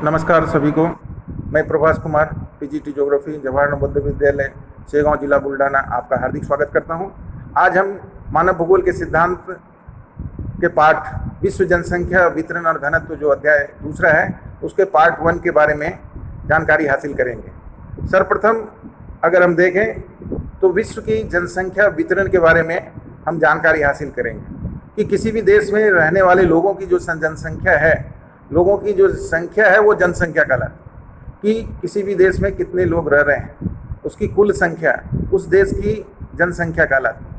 नमस्कार सभी को। मैं प्रभास कुमार, पीजीटी ज्योग्राफी, जवाहर नवोदय विद्यालय, शेगांव, जिला बुल्डाना, आपका हार्दिक स्वागत करता हूं। आज हम मानव भूगोल के सिद्धांत के पाठ विश्व जनसंख्या वितरण और घनत्व जो अध्याय दूसरा है उसके पार्ट 1 के बारे में जानकारी हासिल करेंगे। सर्वप्रथम अगर हम देखें तो विश्व की जनसंख्या वितरण के बारे में हम जानकारी हासिल करेंगे कि किसी भी देश में रहने वाले लोगों की जो जनसंख्या है, लोगों की जो संख्या है वो जनसंख्या कहलाती है। कि किसी भी देश में कितने लोग रह रहे हैं उसकी कुल संख्या उस देश की जनसंख्या कहलाती है।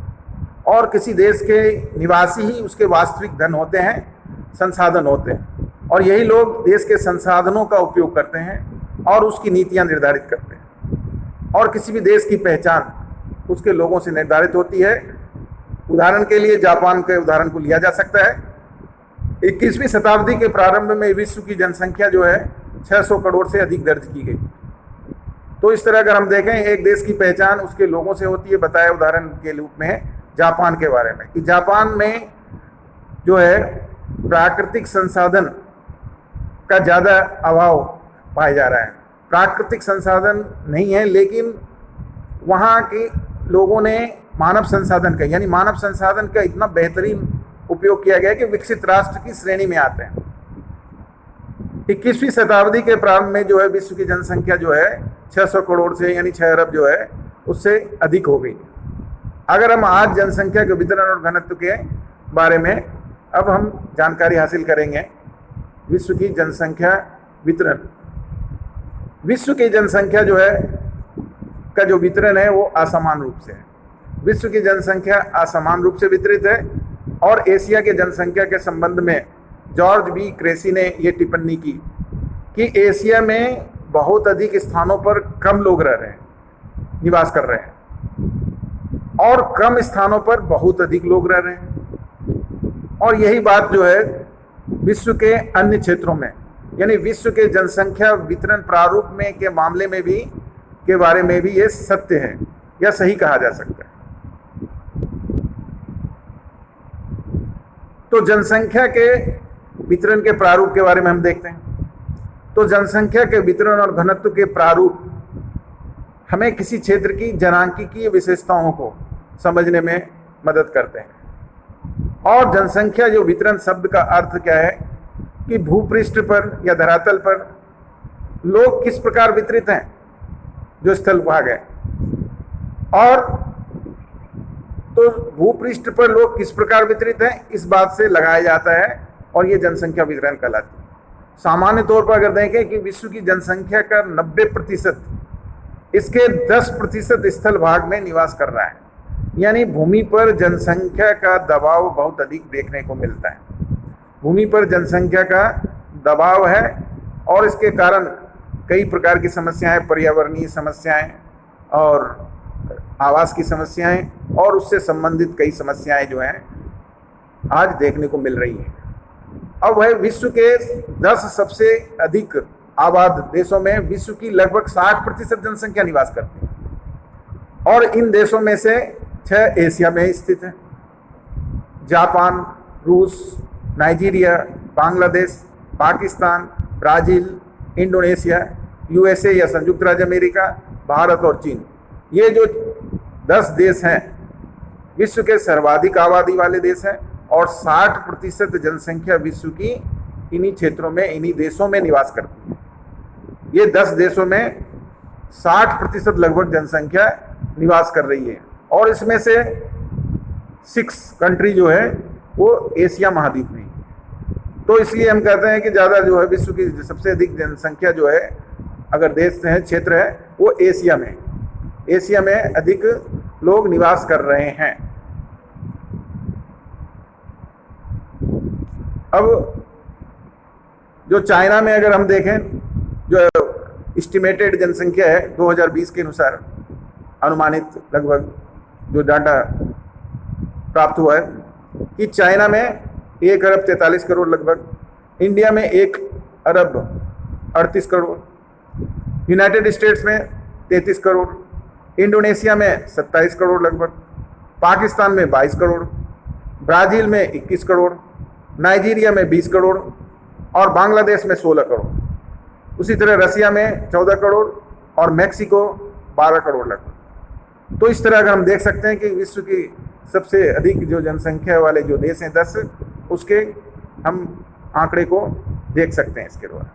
और किसी देश के निवासी ही उसके वास्तविक धन होते हैं, संसाधन होते हैं, और यही लोग देश के संसाधनों का उपयोग करते हैं और उसकी नीतियां निर्धारित करते हैं। और किसी भी देश की पहचान उसके लोगों से निर्धारित होती है। उदाहरण के लिए जापान के उदाहरण को लिया जा सकता है। 21वीं शताब्दी के प्रारंभ में विश्व की जनसंख्या जो है 600 करोड़ से अधिक दर्ज की गई। तो इस तरह अगर हम देखें, एक देश की पहचान उसके लोगों से होती है। बताया उदाहरण के रूप में जापान के बारे में कि जापान में जो है प्राकृतिक संसाधन का ज़्यादा अभाव पाया जा रहा है। प्राकृतिक संसाधन नहीं है, लेकिन वहाँ के लोगों ने मानव संसाधन का, यानी मानव संसाधन का इतना बेहतरीन उपयोग किया गया कि विकसित राष्ट्र की श्रेणी में आते हैं। 21वीं शताब्दी के प्रारंभ में जो है विश्व की जनसंख्या जो है 600 करोड़ से, यानी 6 अरब जो है उससे अधिक हो गई। अगर हम आज जनसंख्या के वितरण और घनत्व के बारे में अब हम जानकारी हासिल करेंगे। विश्व की जनसंख्या वितरण, विश्व की जनसंख्या जो है का जो वितरण है वो असमान रूप से है। विश्व की जनसंख्या असमान रूप से वितरित है। और एशिया के जनसंख्या के संबंध में जॉर्ज बी क्रेसी ने ये टिप्पणी की कि एशिया में बहुत अधिक स्थानों पर कम लोग रह रहे हैं, निवास कर रहे हैं, और कम स्थानों पर बहुत अधिक लोग रह रहे हैं। और यही बात जो है विश्व के अन्य क्षेत्रों में, यानी विश्व के जनसंख्या वितरण प्रारूप में के मामले में भी के बारे में भी ये सत्य है या सही कहा जा सकता है। तो जनसंख्या के वितरण के प्रारूप के बारे में हम देखते हैं। तो जनसंख्या के वितरण और घनत्व के प्रारूप हमें किसी क्षेत्र की जनांकीय विशेषताओं को समझने में मदद करते हैं। और जनसंख्या जो वितरण शब्द का अर्थ क्या है कि भूपृष्ठ पर या धरातल पर लोग किस प्रकार वितरित हैं, जो स्थल भाग है, और तो भूपृष्ठ पर लोग किस प्रकार वितरित हैं इस बात से लगाया जाता है, और ये जनसंख्या वितरण कहलाती है। सामान्य तौर पर अगर देखें कि विश्व की जनसंख्या का 90% इसके 10% स्थल भाग में निवास कर रहा है, यानी भूमि पर जनसंख्या का दबाव बहुत अधिक देखने को मिलता है। भूमि पर जनसंख्या का दबाव है और इसके कारण कई प्रकार की समस्याएं, पर्यावरणीय समस्याएं और आवास की समस्याएं और उससे संबंधित कई समस्याएं जो हैं आज देखने को मिल रही हैं। अब वह विश्व के 10 सबसे अधिक आबाद देशों में विश्व की लगभग 60% जनसंख्या निवास करती है, और इन देशों में से 6 एशिया में स्थित हैं। जापान, रूस, Nigeria, Bangladesh, Pakistan, Brazil, Indonesia, USA या संयुक्त राज्य अमेरिका, भारत और चीन। ये जो 10 देश हैं विश्व के सर्वाधिक आबादी वाले देश हैं, और 60% जनसंख्या विश्व की इन्हीं क्षेत्रों में, इन्हीं देशों में निवास करती है। ये 10 देशों में 60% लगभग जनसंख्या निवास कर रही है, और इसमें से 6 कंट्री जो है वो एशिया महाद्वीप में। तो इसलिए हम कहते हैं कि ज़्यादा जो है विश्व की सबसे अधिक जनसंख्या जो है, अगर देश है, क्षेत्र है, वो एशिया में, एशिया में अधिक लोग निवास कर रहे हैं। अब जो चाइना में अगर हम देखें, जो एस्टिमेटेड जनसंख्या है 2020 के अनुसार, अनुमानित लगभग जो डाटा प्राप्त हुआ है कि चाइना में 1 अरब 43 करोड़ लगभग, इंडिया में 1 अरब 38 करोड़, यूनाइटेड स्टेट्स में 33 करोड़, इंडोनेशिया में 27 करोड़ लगभग, पाकिस्तान में 22 करोड़, ब्राज़ील में 21 करोड़, नाइजीरिया में 20 करोड़ और बांग्लादेश में 16 करोड़। उसी तरह रसिया में 14 करोड़ और मैक्सिको 12 करोड़ लगभग। तो इस तरह अगर हम देख सकते हैं कि विश्व की सबसे अधिक जो जनसंख्या वाले जो देश हैं 10, उसके हम आंकड़े को देख सकते हैं इसके द्वारा।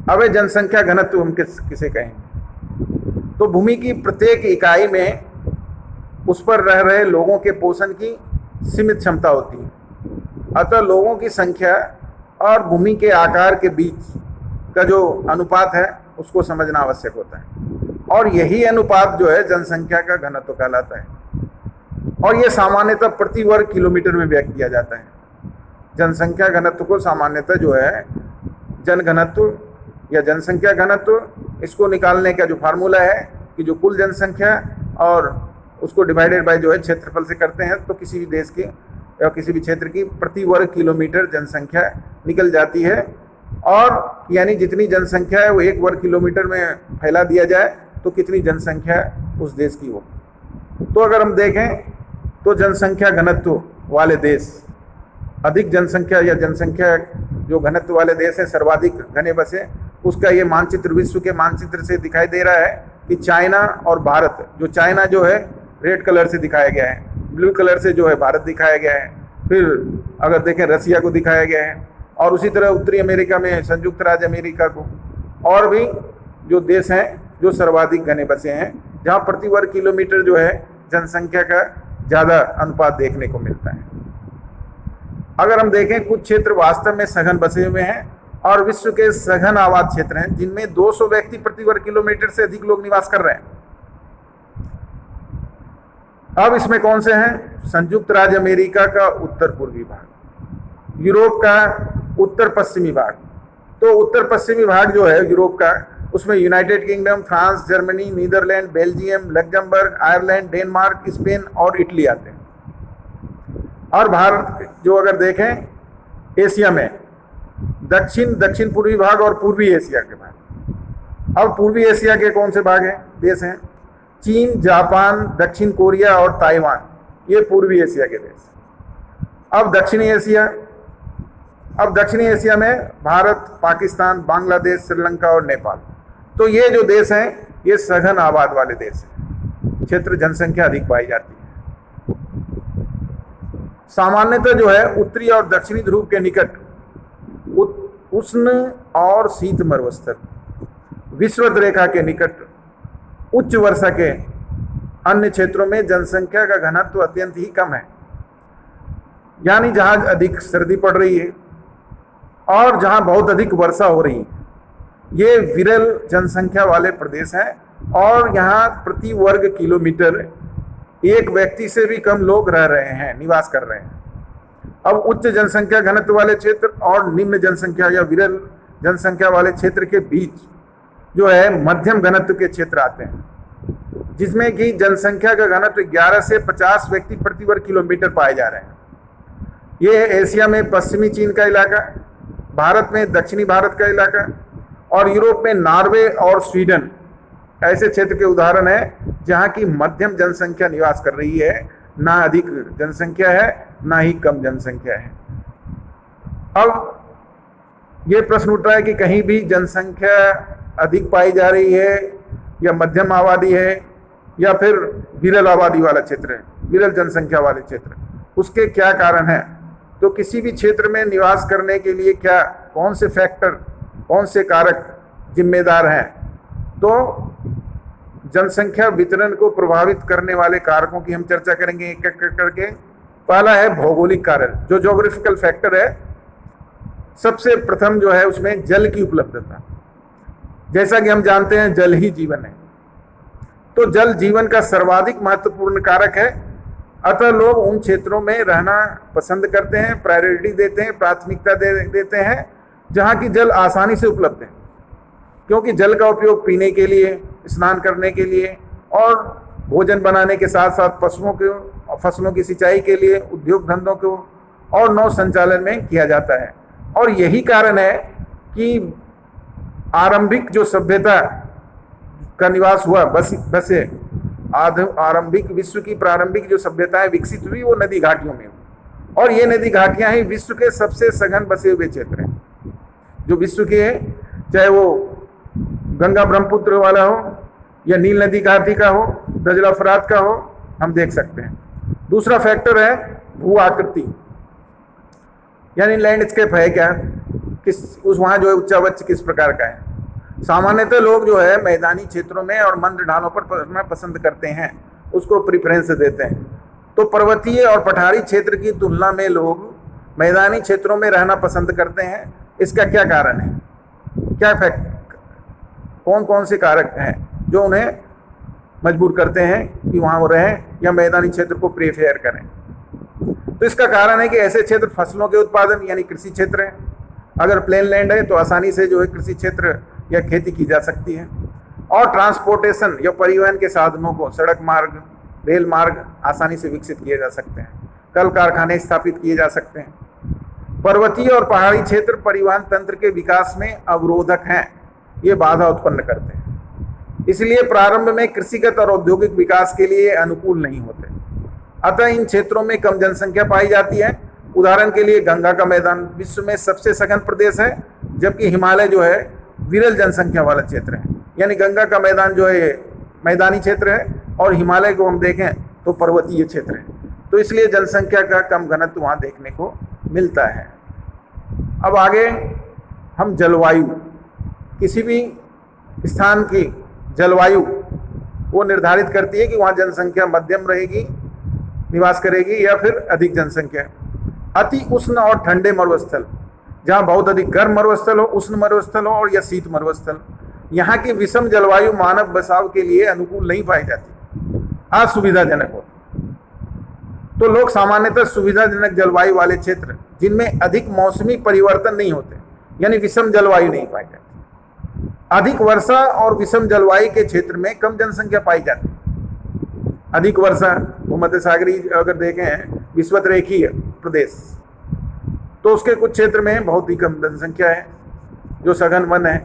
अब जनसंख्या घनत्व हम किसे कहेंगे? तो भूमि की प्रत्येक इकाई में उस पर रह रहे लोगों के पोषण की सीमित क्षमता होती है। अतः लोगों की संख्या और भूमि के आकार के बीच का जो अनुपात है उसको समझना आवश्यक होता है, और यही अनुपात जो है जनसंख्या का घनत्व कहलाता है, और यह सामान्यतः प्रति वर्ग किलोमीटर में व्यक्त किया जाता है। जनसंख्या घनत्व को सामान्यतः जो है जन घनत्व या जनसंख्या घनत्व, इसको निकालने का जो फार्मूला है कि जो कुल जनसंख्या और उसको डिवाइडेड बाय जो है क्षेत्रफल से करते हैं, तो किसी भी देश की या किसी भी क्षेत्र की प्रति वर्ग किलोमीटर जनसंख्या निकल जाती है। और यानी जितनी जनसंख्या है वो 1 वर्ग किलोमीटर में फैला दिया जाए तो कितनी जनसंख्या उस देश की हो। तो अगर हम देखें तो जनसंख्या घनत्व वाले देश, अधिक जनसंख्या या जनसंख्या जो घनत्व वाले देश है, सर्वाधिक घने बसे, उसका ये मानचित्र विश्व के मानचित्र से दिखाई दे रहा है कि चाइना और भारत, जो चाइना जो है रेड कलर से दिखाया गया है, ब्लू कलर से जो है भारत दिखाया गया है, फिर अगर देखें रसिया को दिखाया गया है, और उसी तरह उत्तरी अमेरिका में संयुक्त राज्य अमेरिका को, और भी जो देश हैं जो सर्वाधिक घने बसे हैं, जहाँ प्रति वर्ग किलोमीटर जो है जनसंख्या का ज़्यादा अनुपात देखने को मिलता है। अगर हम देखें कुछ क्षेत्र वास्तव में सघन बसे हुए हैं और विश्व के सघन आबाद क्षेत्र हैं जिनमें 200 व्यक्ति प्रति वर्ग किलोमीटर से अधिक लोग निवास कर रहे हैं। अब इसमें कौन से हैं? संयुक्त राज्य अमेरिका का उत्तर पूर्वी भाग, यूरोप का उत्तर पश्चिमी भाग। तो उत्तर पश्चिमी भाग जो है यूरोप का, उसमें United Kingdom, France, Germany, Netherland, Belgium, Luxembourg, Ireland, Denmark, Spain और इटली आते हैं। और भारत जो अगर देखें एशिया में दक्षिण पूर्वी भाग और पूर्वी एशिया के भाग। अब पूर्वी एशिया के कौन से भाग हैं, देश हैं? चीन, जापान, दक्षिण कोरिया और ताइवान, ये पूर्वी एशिया के देश। अब दक्षिणी एशिया में भारत, पाकिस्तान, बांग्लादेश, श्रीलंका और नेपाल। तो ये जो देश हैं ये सघन आबाद वाले देश हैं, क्षेत्र जनसंख्या अधिक पाई जाती है। सामान्यतः जो है उत्तरी और दक्षिणी ध्रुव के निकट उष्ण और शीत मरुस्थल, विषुवत रेखा के निकट उच्च वर्षा के अन्य क्षेत्रों में जनसंख्या का घनत्व अत्यंत ही कम है, यानी जहां अधिक सर्दी पड़ रही है और जहां बहुत अधिक वर्षा हो रही है, ये विरल जनसंख्या वाले प्रदेश हैं, और यहाँ प्रति वर्ग किलोमीटर एक व्यक्ति से भी कम लोग रह रहे हैं, निवास कर रहे हैं। अब उच्च जनसंख्या घनत्व वाले क्षेत्र और निम्न जनसंख्या या विरल जनसंख्या वाले क्षेत्र के बीच जो है मध्यम घनत्व के क्षेत्र आते हैं, जिसमें कि जनसंख्या का घनत्व 11 से 50 व्यक्ति प्रति वर्ग किलोमीटर पाए जा रहे हैं। ये एशिया में पश्चिमी चीन का इलाका, भारत में दक्षिणी भारत का इलाका, और यूरोप में नॉर्वे और स्वीडन ऐसे क्षेत्र के उदाहरण हैं जहाँ की मध्यम जनसंख्या निवास कर रही है, ना अधिक जनसंख्या है ना ही कम जनसंख्या है। अब ये प्रश्न उठ रहा है कि कहीं भी जनसंख्या अधिक पाई जा रही है या मध्यम आबादी है या फिर विरल आबादी वाला क्षेत्र है, विरल जनसंख्या वाले क्षेत्र, उसके क्या कारण हैं? तो किसी भी क्षेत्र में निवास करने के लिए क्या कौन से फैक्टर, कौन से कारक जिम्मेदार हैं? तो जनसंख्या वितरण को प्रभावित करने वाले कारकों की हम चर्चा करेंगे एक एक करके। पहला है भौगोलिक कारण, जो ज्योग्राफिकल फैक्टर है। सबसे प्रथम जो है उसमें जल की उपलब्धता। जैसा कि हम जानते हैं जल ही जीवन है, तो जल जीवन का सर्वाधिक महत्वपूर्ण कारक है। अतः लोग उन क्षेत्रों में रहना पसंद करते हैं, प्रायोरिटी देते हैं, प्राथमिकता देते हैं जहाँ की जल आसानी से उपलब्ध है, क्योंकि जल का उपयोग पीने के लिए, स्नान करने के लिए और भोजन बनाने के साथ साथ पशुओं को, फसलों की सिंचाई के लिए, उद्योग धंधों को और नौ संचालन में किया जाता है। और यही कारण है कि आरंभिक जो सभ्यता का निवास हुआ, आरंभिक विश्व की प्रारंभिक जो सभ्यताएं विकसित हुई वो नदी घाटियों में हुई, और ये नदी घाटियां ही विश्व के सबसे सघन बसे हुए क्षेत्र हैं जो विश्व के, चाहे वो गंगा ब्रह्मपुत्र वाला हो या नील नदी घाटी का हो, दजला फरात का हो, हम देख सकते हैं। दूसरा फैक्टर है भू आकृति, यानी लैंडस्केप है क्या, उस वहाँ जो है उच्चा वच्च किस प्रकार का है। सामान्यतः लोग जो है मैदानी क्षेत्रों में और मंद ढालों पर रहना पसंद करते हैं, उसको प्रेफरेंस देते हैं। तो पर्वतीय और पठारी क्षेत्र की तुलना में लोग मैदानी क्षेत्रों में रहना पसंद करते हैं। इसका क्या कारण है, क्या कौन कौन से कारक हैं जो उन्हें मजबूर करते हैं कि वहाँ वो रहें या मैदानी क्षेत्र को प्रेफर करें। तो इसका कारण है कि ऐसे क्षेत्र फसलों के उत्पादन यानी कृषि क्षेत्र है। अगर प्लेन लैंड है तो आसानी से जो है कृषि क्षेत्र या खेती की जा सकती है। और ट्रांसपोर्टेशन या परिवहन के साधनों को सड़क मार्ग, रेल मार्ग आसानी से विकसित किए जा सकते हैं, कल कारखाने स्थापित किए जा सकते हैं। पर्वतीय और पहाड़ी क्षेत्र परिवहन तंत्र के विकास में अवरोधक हैं, ये बाधा उत्पन्न करते हैं, इसलिए प्रारंभ में कृषिगत और औद्योगिक विकास के लिए अनुकूल नहीं होते। अतः इन क्षेत्रों में कम जनसंख्या पाई जाती है। उदाहरण के लिए गंगा का मैदान विश्व में सबसे सघन प्रदेश है, जबकि हिमालय जो है विरल जनसंख्या वाला क्षेत्र है। यानी गंगा का मैदान जो है मैदानी क्षेत्र है और हिमालय को हम देखें तो पर्वतीय क्षेत्र है। तो इसलिए जनसंख्या का कम घनत्व वहाँ देखने को मिलता है। अब आगे हम जलवायु, किसी भी स्थान की जलवायु वो निर्धारित करती है कि वहाँ जनसंख्या मध्यम रहेगी, निवास करेगी, या फिर अधिक जनसंख्या। अति उष्ण और ठंडे मरुस्थल, जहाँ बहुत अधिक गर्म मरुस्थल हो, उष्ण मरुस्थल हो और या शीत मरुस्थल। यहाँ की विषम जलवायु मानव बसाव के लिए अनुकूल नहीं पाई जाती, असुविधाजनक हो। तो लोग सामान्यतः सुविधाजनक जलवायु वाले क्षेत्र जिनमें अधिक मौसमी परिवर्तन नहीं होते, यानी विषम जलवायु नहीं पाई जाती। अधिक वर्षा और विषम जलवायु के क्षेत्र में कम जनसंख्या पाई जाती है। अधिक वर्षा, भूमध्य सागरीय अगर देखें विषुवत रेखीय प्रदेश, तो उसके कुछ क्षेत्र में बहुत ही कम जनसंख्या है जो सघन वन है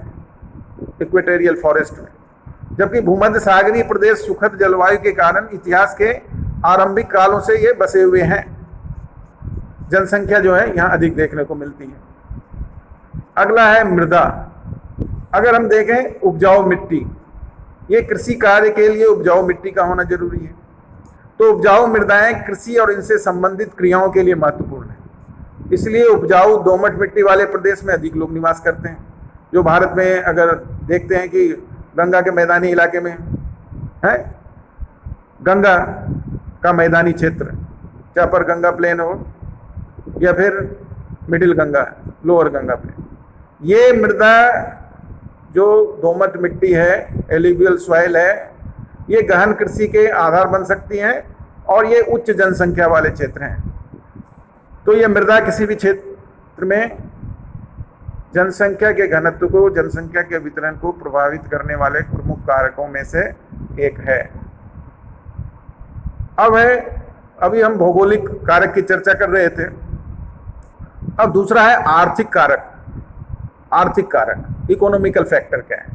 इक्वेटोरियल फॉरेस्ट में। जबकि भूमध्य सागरीय प्रदेश सुखद जलवायु के कारण इतिहास के आरंभिक कालों से ये बसे हुए हैं, जनसंख्या जो है यहाँ अधिक देखने को मिलती है। अगला है मृदा। अगर हम देखें उपजाऊ मिट्टी, ये कृषि कार्य के लिए उपजाऊ मिट्टी का होना जरूरी है। तो उपजाऊ मृदाएं कृषि और इनसे संबंधित क्रियाओं के लिए महत्वपूर्ण है, इसलिए उपजाऊ दोमट मिट्टी वाले प्रदेश में अधिक लोग निवास करते हैं। जो भारत में अगर देखते हैं कि गंगा के मैदानी इलाके में है, गंगा का मैदानी क्षेत्र, चाहे पर गंगा प्लेन हो या फिर middle Ganga, lower Ganga plain, ये मृदा जो दोमट मिट्टी है, एलुवियल सॉइल है, ये गहन कृषि के आधार बन सकती हैं और ये उच्च जनसंख्या वाले क्षेत्र हैं। तो ये मृदा किसी भी क्षेत्र में जनसंख्या के घनत्व को, जनसंख्या के वितरण को प्रभावित करने वाले प्रमुख कारकों में से एक है। अभी हम भौगोलिक कारक की चर्चा कर रहे थे। अब दूसरा है आर्थिक कारक। आर्थिक कारक, इकोनॉमिकल फैक्टर क्या है?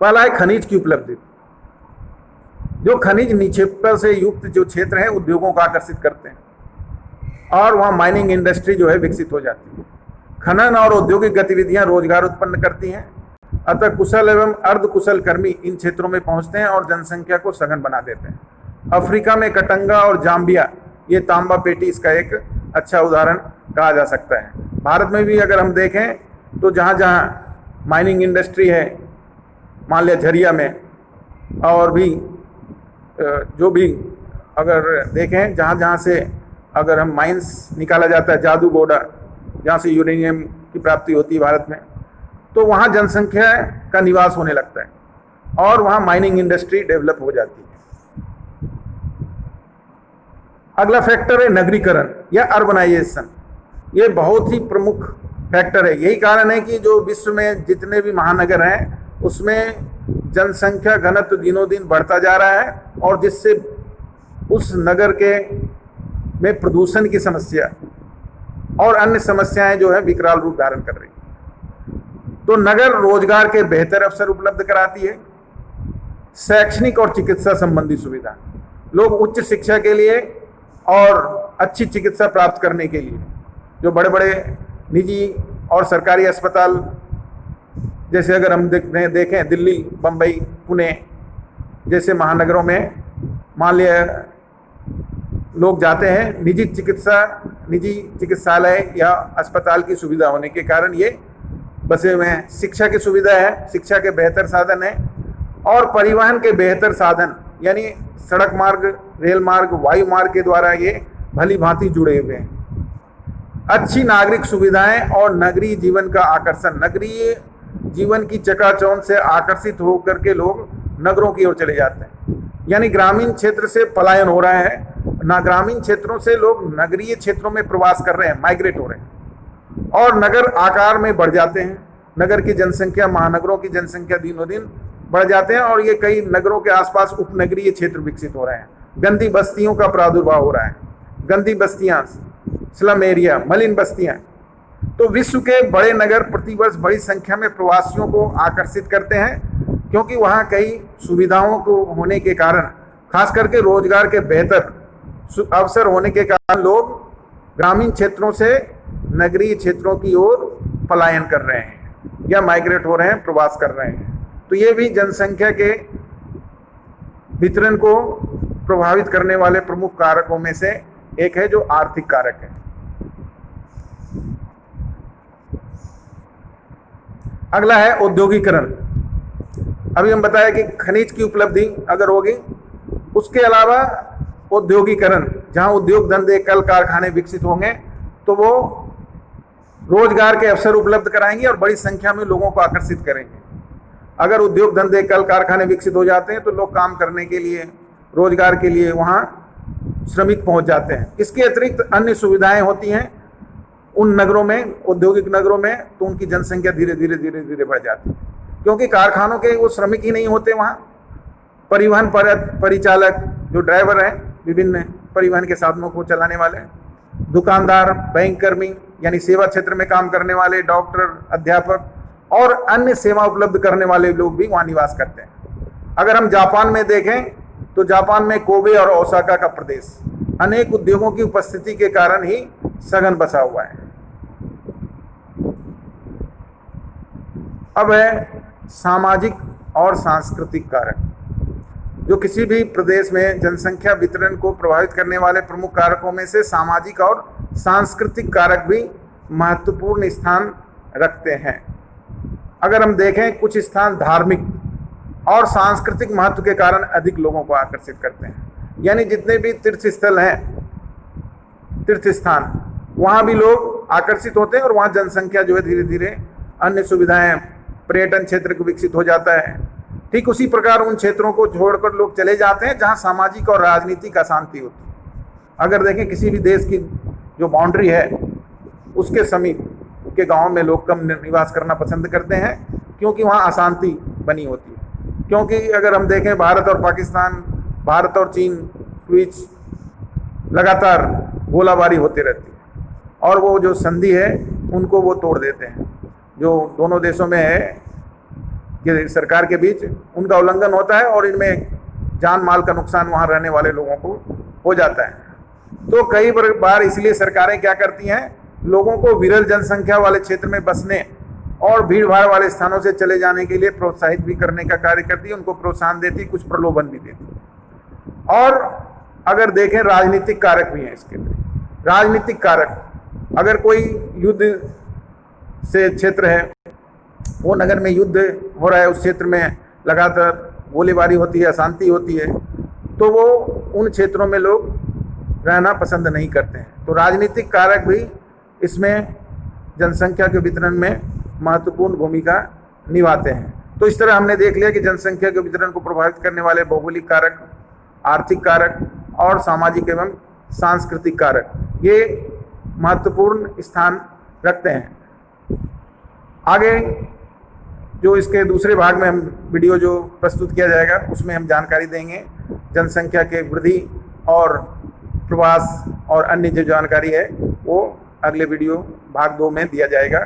पहला है खनिज की उपलब्धि। जो खनिज निक्षेपता से युक्त जो क्षेत्र है उद्योगों को आकर्षित करते हैं और वहाँ माइनिंग इंडस्ट्री जो है विकसित हो जाती है। खनन और औद्योगिक गतिविधियां रोजगार उत्पन्न करती हैं, अतः कुशल एवं अर्धकुशल कर्मी इन क्षेत्रों में पहुंचते हैं और जनसंख्या को सघन बना देते हैं। अफ्रीका में कटंगा और जाम्बिया, ये तांबा पेटी इसका एक अच्छा उदाहरण कहा जा सकता है। भारत में भी अगर हम देखें तो जहाँ जहाँ माइनिंग इंडस्ट्री है, मान लिया झरिया में, और भी जो भी अगर देखें जहाँ जहाँ से अगर हम माइंस निकाला जाता है, जादूगोड़ा जहाँ से यूरेनियम की प्राप्ति होती है भारत में, तो वहाँ जनसंख्या का निवास होने लगता है और वहाँ माइनिंग इंडस्ट्री डेवलप हो जाती है। अगला फैक्टर है नगरीकरण या अर्बनाइजेशन। ये बहुत ही प्रमुख फैक्टर है। यही कारण है कि जो विश्व में जितने भी महानगर हैं उसमें जनसंख्या घनत्व दिनों दिन बढ़ता जा रहा है और जिससे उस नगर के में प्रदूषण की समस्या और अन्य समस्याएं जो है विकराल रूप धारण कर रही है। तो नगर रोजगार के बेहतर अवसर उपलब्ध कराती है, शैक्षणिक और चिकित्सा संबंधी सुविधा। लोग उच्च शिक्षा के लिए और अच्छी चिकित्सा प्राप्त करने के लिए जो बड़े बड़े निजी और सरकारी अस्पताल, जैसे अगर हम देखें दिल्ली, बम्बई, पुणे जैसे महानगरों में मान लिया लोग जाते हैं, निजी चिकित्सालय या अस्पताल की सुविधा होने के कारण ये बसे हुए हैं। शिक्षा की सुविधा है, शिक्षा के बेहतर साधन है, और परिवहन के बेहतर साधन यानी सड़क मार्ग, रेल मार्ग, वायु मार्ग के द्वारा ये भली भांति जुड़े हुए हैं। अच्छी नागरिक सुविधाएं और नगरीय जीवन का आकर्षण, नगरीय जीवन की चकाचौंध से आकर्षित होकर के लोग नगरों की ओर चले जाते हैं, यानी ग्रामीण क्षेत्र से पलायन हो रहा है, ना ग्रामीण क्षेत्रों से लोग नगरीय क्षेत्रों में प्रवास कर रहे हैं, माइग्रेट हो रहे हैं, और नगर आकार में बढ़ जाते हैं। नगर की जनसंख्या, महानगरों की जनसंख्या दिनों दिन बढ़ जाते हैं, और ये कई नगरों के आसपास उपनगरीय क्षेत्र विकसित हो रहे हैं। गंदी बस्तियों का प्रादुर्भाव हो रहा है, गंदी बस्तियां, स्लम एरिया, मलिन बस्तियां। तो विश्व के बड़े नगर प्रतिवर्ष बड़ी संख्या में प्रवासियों को आकर्षित करते हैं, क्योंकि वहाँ कई सुविधाओं को होने के कारण, खास करके रोजगार के बेहतर अवसर होने के कारण लोग ग्रामीण क्षेत्रों से नगरीय क्षेत्रों की ओर पलायन कर रहे हैं या माइग्रेट हो रहे हैं, प्रवास कर रहे हैं। तो ये भी जनसंख्या के वितरण को प्रभावित करने वाले प्रमुख कारकों में से एक है, जो आर्थिक कारक है। अगला है औद्योगिकरण। अभी हम बताया कि खनिज की उपलब्धि अगर होगी, उसके अलावा औद्योगिकरण, जहां उद्योग धंधे, कल कारखाने विकसित होंगे तो वो रोजगार के अवसर उपलब्ध कराएंगे और बड़ी संख्या में लोगों को आकर्षित करेंगे। अगर उद्योग धंधे, कल कारखाने विकसित हो जाते हैं तो लोग काम करने के लिए, रोजगार के लिए वहां श्रमिक पहुंच जाते हैं। इसके अतिरिक्त अन्य सुविधाएं होती हैं उन नगरों में, औद्योगिक नगरों में, तो उनकी जनसंख्या धीरे धीरे बढ़ जाती है, क्योंकि कारखानों के वो श्रमिक ही नहीं होते वहाँ। परिवहन परिचालक, जो ड्राइवर हैं, विभिन्न परिवहन के साधनों को चलाने वाले, दुकानदार, बैंक कर्मी यानी सेवा क्षेत्र में काम करने वाले, डॉक्टर, अध्यापक और अन्य सेवा उपलब्ध करने वाले लोग भी वहाँ निवास करते हैं। अगर हम जापान में देखें तो जापान में कोबे और ओसाका का प्रदेश अनेक उद्योगों की उपस्थिति के कारण ही सघन बसा हुआ है। अब है सामाजिक और सांस्कृतिक कारक। जो किसी भी प्रदेश में जनसंख्या वितरण को प्रभावित करने वाले प्रमुख कारकों में से सामाजिक और सांस्कृतिक कारक भी महत्वपूर्ण स्थान रखते हैं। अगर हम देखें, कुछ स्थान धार्मिक और सांस्कृतिक महत्व के कारण अधिक लोगों को आकर्षित करते हैं, यानी जितने भी तीर्थ स्थल हैं, तीर्थ स्थान, वहाँ भी लोग आकर्षित होते हैं और वहाँ जनसंख्या जो है धीरे धीरे, अन्य सुविधाएं, पर्यटन क्षेत्र को विकसित हो जाता है। ठीक उसी प्रकार उन क्षेत्रों को छोड़कर लोग चले जाते हैं जहाँ सामाजिक और राजनीतिक अशांति होती है। अगर देखें, किसी भी देश की जो बाउंड्री है उसके समीप के गाँव में लोग कम निवास करना पसंद करते हैं, क्योंकि वहाँ अशांति बनी होती है। क्योंकि अगर हम देखें, भारत और पाकिस्तान, भारत और चीन के बीच लगातार गोलाबारी होती रहती है, और वो जो संधि है उनको वो तोड़ देते हैं। जो दोनों देशों में है कि सरकार के बीच, उनका उल्लंघन होता है और इनमें जान माल का नुकसान वहाँ रहने वाले लोगों को हो जाता है। तो कई बार इसलिए सरकारें क्या करती हैं, लोगों को विरल जनसंख्या वाले क्षेत्र में बसने और भीड़ भाड़ वाले स्थानों से चले जाने के लिए प्रोत्साहित भी करने का कार्य करती है, उनको प्रोत्साहन देती, कुछ प्रलोभन भी देती। और अगर देखें, राजनीतिक कारक भी हैं इसके लिए। राजनीतिक कारक, अगर कोई युद्ध से क्षेत्र है, वो नगर में युद्ध हो रहा है, उस क्षेत्र में लगातार गोलीबारी होती है, अशांति होती है, तो वो उन क्षेत्रों में लोग रहना पसंद नहीं करते हैं। तो राजनीतिक कारक भी इसमें जनसंख्या के वितरण में महत्वपूर्ण भूमिका निभाते हैं। तो इस तरह हमने देख लिया कि जनसंख्या के वितरण को प्रभावित करने वाले भौगोलिक कारक, आर्थिक कारक और सामाजिक एवं सांस्कृतिक कारक ये महत्वपूर्ण स्थान रखते हैं। आगे जो इसके दूसरे भाग में हम वीडियो जो प्रस्तुत किया जाएगा, उसमें हम जानकारी देंगे जनसंख्या के वृद्धि और प्रवास और अन्य जो जानकारी है वो अगले वीडियो भाग 2 में दिया जाएगा।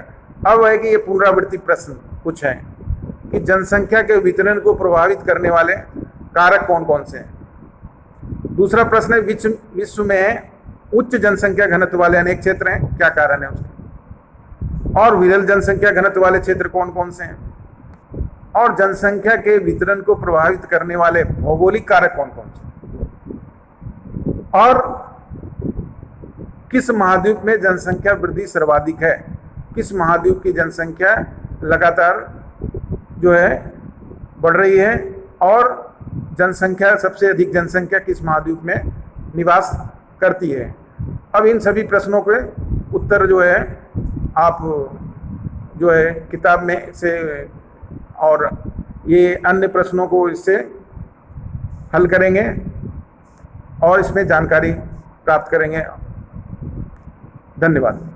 अब है कि ये पुनरावृत्ति प्रश्न कुछ हैं कि जनसंख्या के वितरण को प्रभावित करने वाले कारक कौन कौन से हैं। दूसरा प्रश्न है, विश्व में उच्च जनसंख्या घनत्व वाले अनेक क्षेत्र हैं, क्या कारण है उसके, और विरल जनसंख्या घनत्व वाले क्षेत्र कौन कौन से हैं, और जनसंख्या के वितरण को प्रभावित करने वाले भौगोलिक कारक कौन कौन से, और किस महाद्वीप में जनसंख्या वृद्धि सर्वाधिक है, किस महाद्वीप की जनसंख्या लगातार जो है बढ़ रही है, और जनसंख्या सबसे अधिक जनसंख्या किस महाद्वीप में निवास करती है। अब इन सभी प्रश्नों के उत्तर जो है आप जो है किताब में से और ये अन्य प्रश्नों को इससे हल करेंगे और इसमें जानकारी प्राप्त करेंगे। धन्यवाद।